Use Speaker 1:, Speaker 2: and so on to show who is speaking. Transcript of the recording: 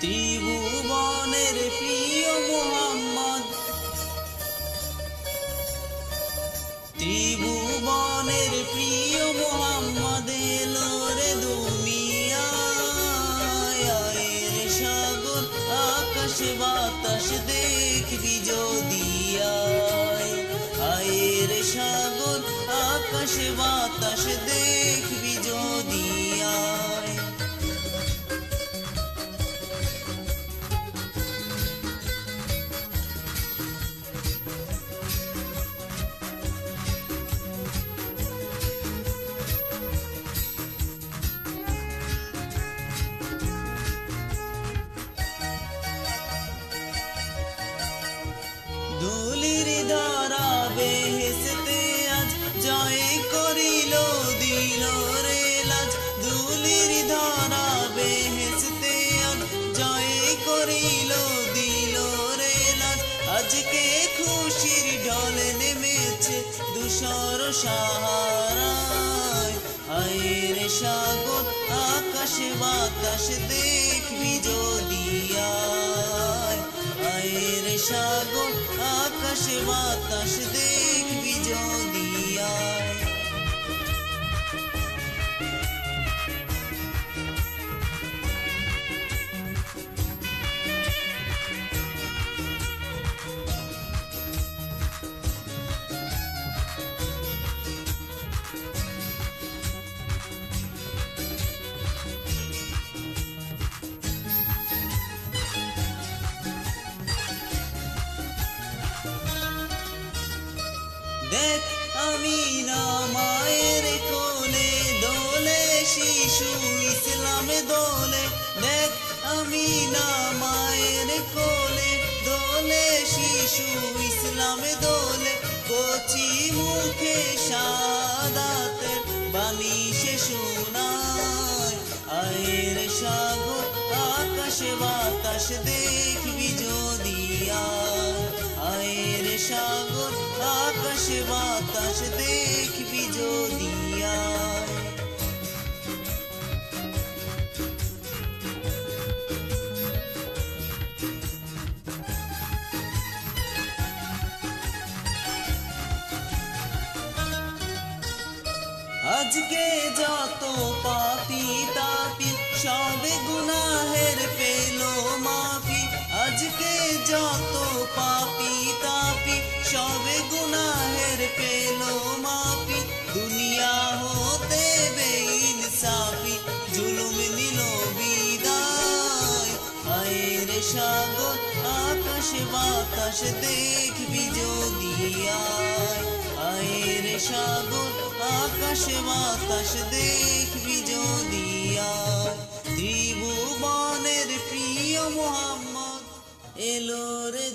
Speaker 1: ত্রিভুবনের প্রিয় মুহাম্মদ, ত্রিভুবনের প্রিয় মুহাম্মদ এলো রে দুনিয়ায়। আয়ের সাগর আকাশ বাতাস দেখবি যদি আয়, আয়ের সাগর আকাশ বাতাস দেখবি যদি আয়। ধুলির ধারা বেহেশতে আজ জয় করিল দিল রে লাজ। ধুলির ধারা বেহেশতে আজ জয় করিল দিল রে লাজ। আজকে খুশির ঢল নেমেছে ধূসর সাহারায়। আয়ের সাগর আকাশ বাতাস দেখবি যদি আয়, আয়ের সাগর আকাশ বাতাস দেখবি যদি আয়। দেখ আমিনা মায়ের কোলে দোলে শিশু ইসলামে দোলে। দেখ আমিনা মায়ের কোলে দোলে শিশু ইসলামে দোলে। কচি মুখে শাহাদাতের বাণী সে শোনায়। আয়ের সাগর আকাশ বাতাস দেখবি যদি আয়, আয়ের সাগর আকাশ বাতাস দেখবি যদি আয়। আজকে যত পাপী তাপী সবে গুনাহের পেল মাফি। আজকে যত পাপী তাপী সবে গুনাহের পেল মাফি। দুনিয়া হতে বেইনসাফি জুলুম নিল বিদায়। আয়ের সাগর আকাশ বাতাস দেখবি যদি আয়, আয়ের সাগর আকাশ বাতাস দেখবি যদি আয়। ত্রিভুবনের প্রিয় মুহাম্মদ এলো রে